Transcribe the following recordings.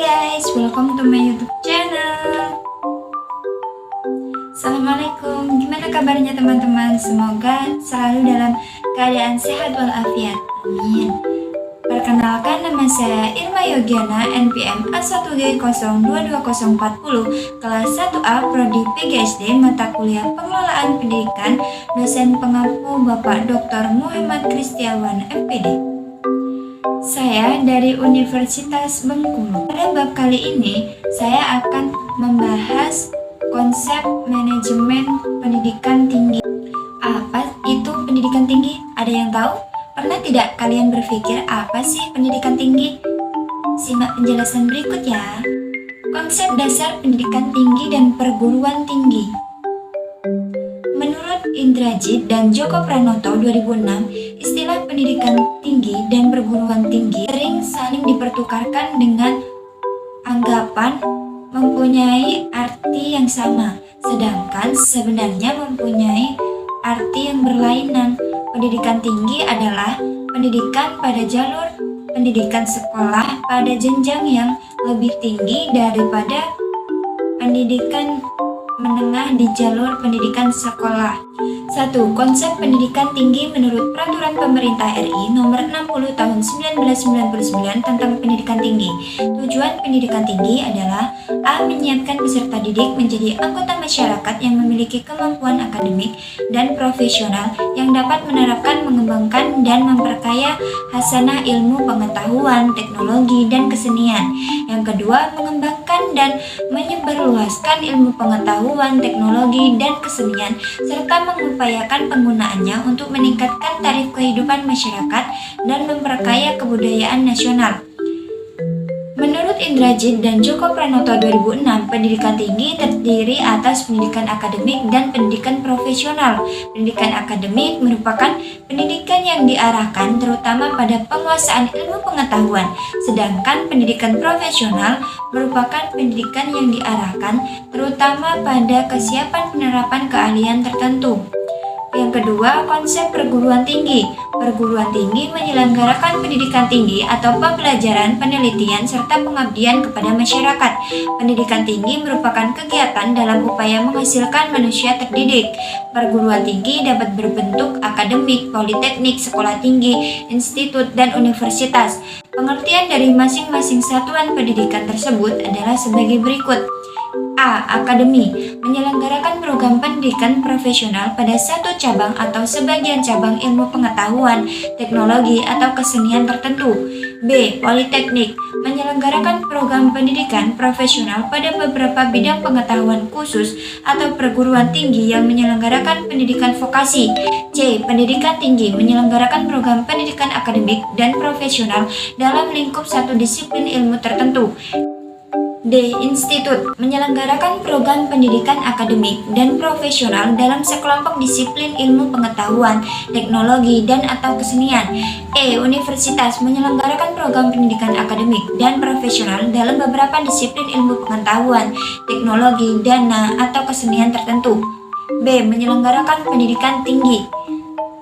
guys, welcome to my YouTube channel. Assalamualaikum, gimana kabarnya teman-teman? Semoga selalu dalam keadaan sehat walafiat. Amin. Perkenalkan, nama saya Irma Yogiana, NPM A1G022040, kelas 1A, Prodi PGSD, mata kuliah Pengelolaan Pendidikan, dosen pengampu Bapak Dr. Muhammad Kristiawan, MPD. Saya dari Universitas Bengkulu. Pada bab kali ini, saya akan membahas konsep manajemen pendidikan tinggi. Apa itu pendidikan tinggi? Ada yang tahu? Pernah tidak kalian berpikir apa sih pendidikan tinggi? Simak penjelasan berikut ya. Konsep dasar pendidikan tinggi dan perguruan tinggi. Menurut Indrajit dan Joko Pranoto 2006, istilah pendidikan tinggi dan perguruan tinggi sering saling dipertukarkan dengan anggapan mempunyai arti yang sama, sedangkan sebenarnya mempunyai arti yang berlainan. Pendidikan tinggi adalah pendidikan pada jalur pendidikan sekolah pada jenjang yang lebih tinggi daripada pendidikan menengah di jalur pendidikan sekolah. 1. Konsep pendidikan tinggi menurut Peraturan Pemerintah RI Nomor 60 Tahun 1999 tentang pendidikan tinggi. Tujuan pendidikan tinggi adalah A. Menyiapkan peserta didik menjadi anggota masyarakat yang memiliki kemampuan akademik dan profesional yang dapat menerapkan, mengembangkan, dan memperkaya hasanah ilmu pengetahuan, teknologi, dan kesenian. Yang kedua, mengembangkan dan menyebarluaskan ilmu pengetahuan, teknologi, dan kesenian, serta mengupayakan penggunaannya untuk meningkatkan taraf kehidupan masyarakat dan memperkaya kebudayaan nasional. Menurut Indrajit dan Joko Pranoto 2006, pendidikan tinggi terdiri atas pendidikan akademik dan pendidikan profesional. Pendidikan akademik merupakan pendidikan yang diarahkan terutama pada penguasaan ilmu pengetahuan, sedangkan pendidikan profesional merupakan pendidikan yang diarahkan terutama pada kesiapan penerapan keahlian tertentu. Yang kedua, konsep perguruan tinggi. Perguruan tinggi menyelenggarakan pendidikan tinggi atau pembelajaran, penelitian, serta pengabdian kepada masyarakat. Pendidikan tinggi merupakan kegiatan dalam upaya menghasilkan manusia terdidik. Perguruan tinggi dapat berbentuk akademik, politeknik, sekolah tinggi, institut, dan universitas. Pengertian dari masing-masing satuan pendidikan tersebut adalah sebagai berikut. A. Akademi menyelenggarakan program pendidikan profesional pada satu cabang atau sebagian cabang ilmu pengetahuan, teknologi, atau kesenian tertentu. B. Politeknik menyelenggarakan program pendidikan profesional pada beberapa bidang pengetahuan khusus atau perguruan tinggi yang menyelenggarakan pendidikan vokasi. C. Pendidikan tinggi menyelenggarakan program pendidikan akademik dan profesional dalam lingkup satu disiplin ilmu tertentu. D. Institut menyelenggarakan program pendidikan akademik dan profesional dalam sekelompok disiplin ilmu pengetahuan, teknologi, dan atau kesenian. E. Universitas menyelenggarakan program pendidikan akademik dan profesional dalam beberapa disiplin ilmu pengetahuan, teknologi, dan atau kesenian tertentu. B. Menyelenggarakan pendidikan tinggi.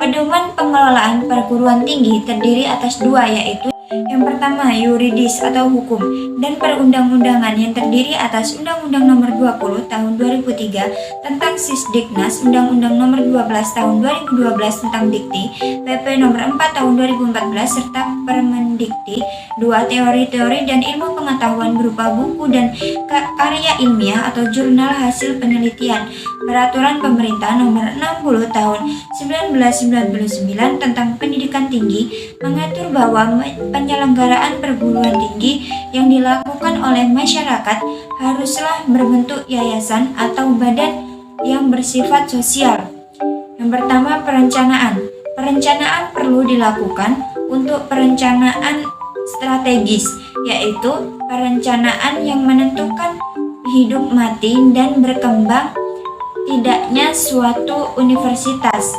Pedoman pengelolaan perguruan tinggi terdiri atas dua, yaitu yang pertama, yuridis atau hukum, dan perundang-undangan yang terdiri atas Undang-Undang Nomor 20 Tahun 2003 tentang Sisdiknas, Undang-Undang Nomor 12 Tahun 2012 tentang Dikti, PP Nomor 4 Tahun 2014 serta Permendikti. 2. Teori-teori dan ilmu pengetahuan berupa buku dan karya ilmiah atau jurnal hasil penelitian. Peraturan Pemerintah Nomor 60 Tahun 1999 tentang pendidikan tinggi mengatur bahwa penyelenggaraan perguruan tinggi yang dilakukan oleh masyarakat haruslah berbentuk yayasan atau badan yang bersifat sosial. Yang pertama, perencanaan. Perencanaan perlu dilakukan untuk perencanaan strategis, yaitu perencanaan yang menentukan hidup mati dan berkembang tidaknya suatu universitas.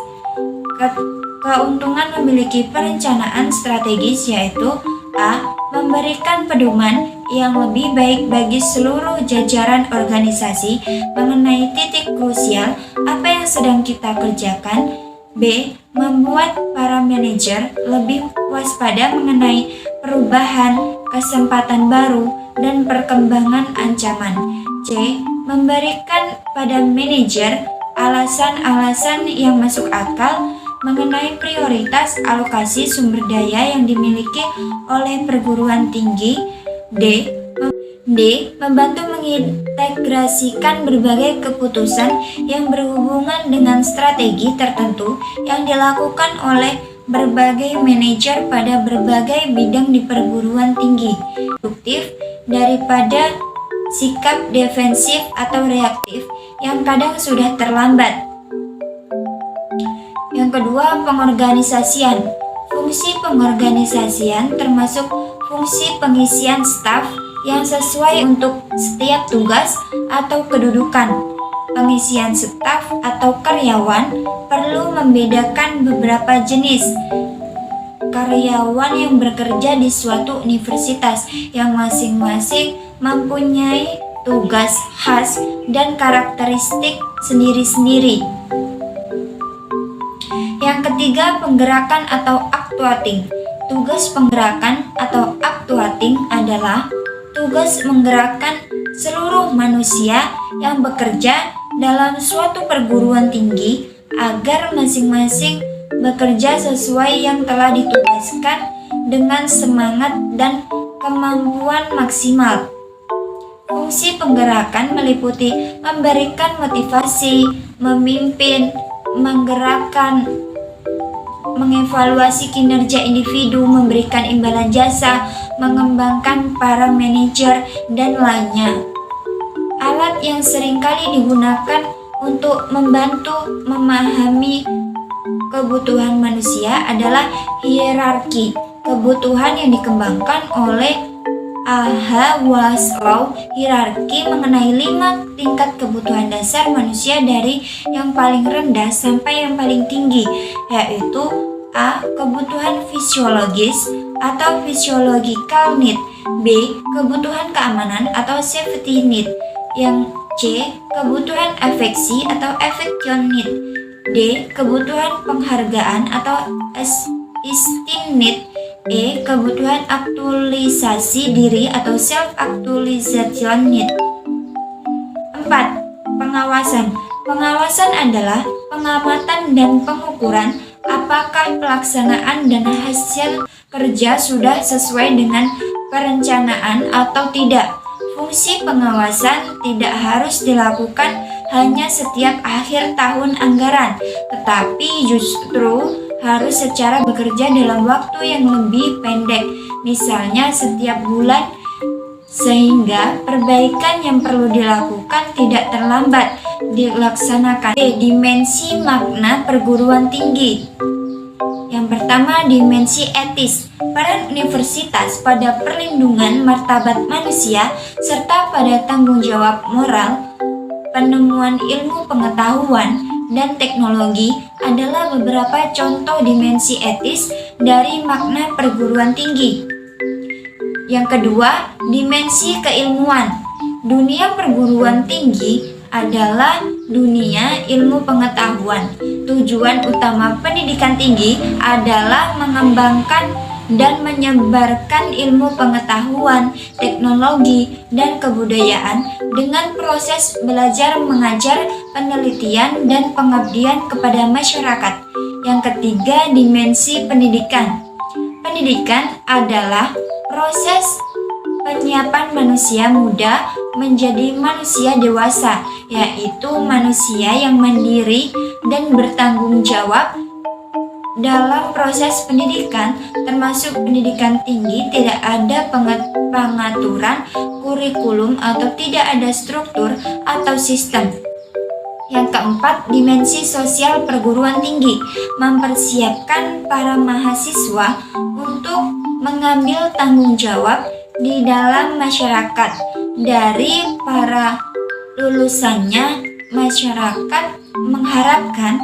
Keuntungan memiliki perencanaan strategis yaitu A. Memberikan pedoman yang lebih baik bagi seluruh jajaran organisasi mengenai titik krusial apa yang sedang kita kerjakan. B. Membuat para manajer lebih waspada mengenai perubahan, kesempatan baru, dan perkembangan ancaman. C. Memberikan pada manajer alasan-alasan yang masuk akal mengenai prioritas alokasi sumber daya yang dimiliki oleh perguruan tinggi. D. Membantu mengintegrasikan berbagai keputusan yang berhubungan dengan strategi tertentu yang dilakukan oleh berbagai manajer pada berbagai bidang di perguruan tinggi. Produktif daripada sikap defensif atau reaktif yang kadang sudah terlambat. Yang kedua, pengorganisasian. Fungsi pengorganisasian termasuk fungsi pengisian staf yang sesuai untuk setiap tugas atau kedudukan. Pengisian staf atau karyawan perlu membedakan beberapa jenis karyawan yang bekerja di suatu universitas yang masing-masing mempunyai tugas khas dan karakteristik sendiri-sendiri. Yang ketiga, penggerakan atau actuating. Tugas penggerakan atau actuating adalah tugas menggerakkan seluruh manusia yang bekerja dalam suatu perguruan tinggi agar masing-masing bekerja sesuai yang telah ditugaskan dengan semangat dan kemampuan maksimal. Fungsi penggerakan meliputi memberikan motivasi, memimpin, menggerakkan, mengevaluasi kinerja individu, memberikan imbalan jasa, mengembangkan para manajer, dan lainnya. Alat yang seringkali digunakan untuk membantu memahami kebutuhan manusia adalah hierarki. Kebutuhan yang dikembangkan oleh A.H. Maslow. Hierarki mengenai 5 tingkat kebutuhan dasar manusia dari yang paling rendah sampai yang paling tinggi, yaitu A. Kebutuhan fisiologis atau physiological need. B. Kebutuhan keamanan atau safety need. Yang C. Kebutuhan afeksi atau affection need. D. Kebutuhan penghargaan atau esteem need. E. Kebutuhan aktualisasi diri atau self-actualization need. 4. Pengawasan. Pengawasan adalah pengamatan dan pengukuran apakah pelaksanaan dan hasil kerja sudah sesuai dengan perencanaan atau tidak. Fungsi pengawasan tidak harus dilakukan hanya setiap akhir tahun anggaran, tetapi justru harus secara bekerja dalam waktu yang lebih pendek, misalnya setiap bulan, sehingga perbaikan yang perlu dilakukan tidak terlambat dilaksanakan. Dimensi makna perguruan tinggi. Yang pertama, dimensi etis. Peran universitas pada perlindungan martabat manusia serta pada tanggung jawab moral, penemuan ilmu pengetahuan, dan teknologi adalah beberapa contoh dimensi etis dari makna perguruan tinggi. Yang kedua, dimensi keilmuan. Dunia perguruan tinggi adalah dunia ilmu pengetahuan. Tujuan utama pendidikan tinggi adalah mengembangkan dan menyebarkan ilmu pengetahuan, teknologi, dan kebudayaan dengan proses belajar mengajar, penelitian, dan pengabdian kepada masyarakat. Yang ketiga, dimensi pendidikan. Pendidikan adalah proses penyiapan manusia muda menjadi manusia dewasa, yaitu manusia yang mandiri dan bertanggung jawab. Dalam proses pendidikan, termasuk pendidikan tinggi, tidak ada pengaturan kurikulum atau tidak ada struktur atau sistem. Yang keempat, dimensi sosial perguruan tinggi mempersiapkan para mahasiswa untuk mengambil tanggung jawab di dalam masyarakat. Dari para lulusannya, masyarakat mengharapkan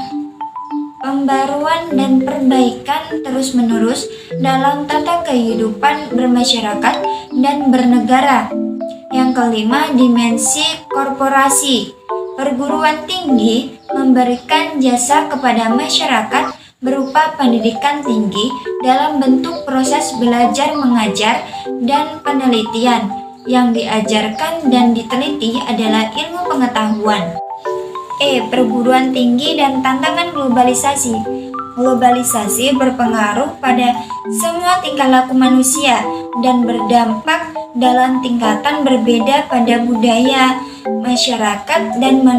pembaruan dan perbaikan terus-menerus dalam tata kehidupan bermasyarakat dan bernegara. Yang kelima, dimensi korporasi. Perguruan tinggi memberikan jasa kepada masyarakat berupa pendidikan tinggi dalam bentuk proses belajar mengajar dan penelitian. yang diajarkan dan diteliti adalah ilmu pengetahuan. Perguruan tinggi dan tantangan globalisasi. Globalisasi berpengaruh pada semua tingkah laku manusia dan berdampak dalam tingkatan berbeda pada budaya, masyarakat, dan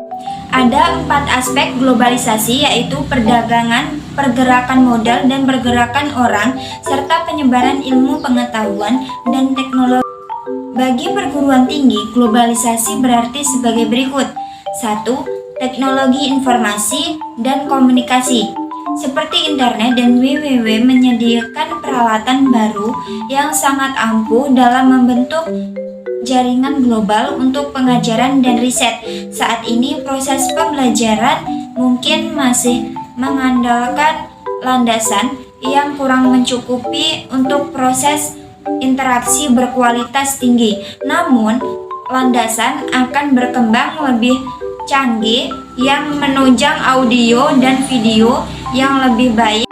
ada 4 aspek globalisasi, yaitu perdagangan, pergerakan modal dan pergerakan orang, serta penyebaran ilmu pengetahuan dan teknologi. Bagi perguruan tinggi, globalisasi berarti sebagai berikut. 1. Teknologi informasi dan komunikasi. Seperti internet dan www menyediakan peralatan baru yang sangat ampuh dalam membentuk jaringan global untuk pengajaran dan riset. Saat ini proses pembelajaran mungkin masih mengandalkan landasan yang kurang mencukupi untuk proses interaksi berkualitas tinggi. Namun, landasan akan berkembang lebih canggih yang menunjang audio dan video yang lebih baik,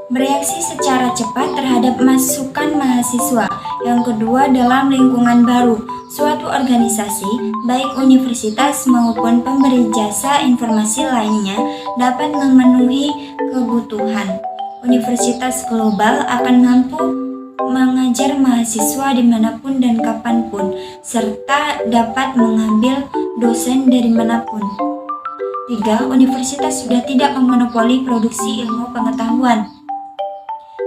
bereaksi secara cepat terhadap masukan mahasiswa. Yang kedua, dalam lingkungan baru, suatu organisasi, baik universitas maupun pemberi jasa informasi lainnya, dapat memenuhi kebutuhan. Universitas global akan mampu mengajar mahasiswa dimanapun dan kapanpun, serta dapat mengambil dosen dari manapun. 3. Universitas sudah tidak memonopoli produksi ilmu pengetahuan.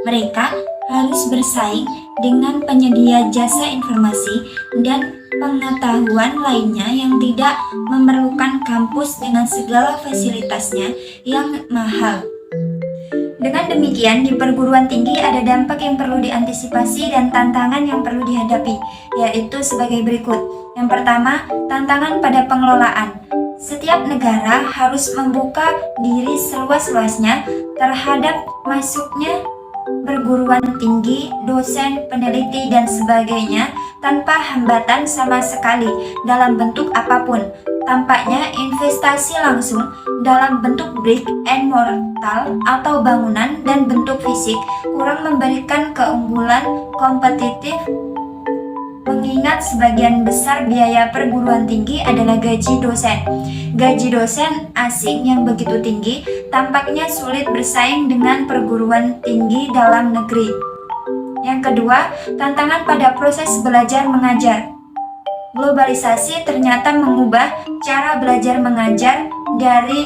Mereka harus bersaing dengan penyedia jasa informasi dan pengetahuan lainnya yang tidak memerlukan kampus dengan segala fasilitasnya yang mahal. Dengan demikian, di perguruan tinggi ada dampak yang perlu diantisipasi dan tantangan yang perlu dihadapi, yaitu sebagai berikut. Yang pertama, tantangan pada pengelolaan. Setiap negara harus membuka diri seluas-luasnya terhadap masuknya perguruan tinggi, dosen, peneliti, dan sebagainya tanpa hambatan sama sekali dalam bentuk apapun. Tampaknya investasi langsung dalam bentuk brick and mortar atau bangunan dan bentuk fisik kurang memberikan keunggulan kompetitif, mengingat sebagian besar biaya perguruan tinggi adalah gaji dosen. Gaji dosen asing yang begitu tinggi tampaknya sulit bersaing dengan perguruan tinggi dalam negeri. Yang kedua, tantangan pada proses belajar mengajar. Globalisasi ternyata mengubah cara belajar mengajar dari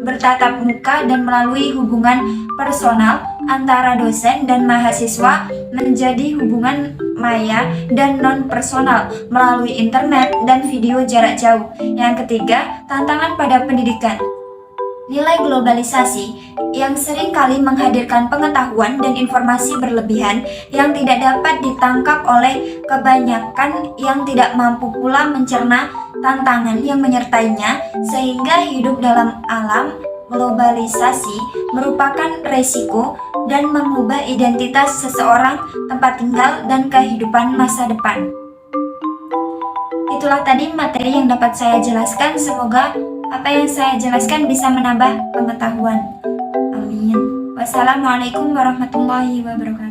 bertatap muka dan melalui hubungan personal antara dosen dan mahasiswa menjadi hubungan maya dan non-personal melalui internet dan video jarak jauh. Yang ketiga, tantangan pada pendidikan. Nilai globalisasi yang sering kali menghadirkan pengetahuan dan informasi berlebihan yang tidak dapat ditangkap oleh kebanyakan yang tidak mampu pula mencerna tantangan yang menyertainya, sehingga hidup dalam alam globalisasi merupakan resiko dan mengubah identitas seseorang, tempat tinggal, dan kehidupan masa depan. Itulah tadi materi yang dapat saya jelaskan. Semoga apa yang saya jelaskan bisa menambah pengetahuan. Amin. Wassalamualaikum warahmatullahi wabarakatuh.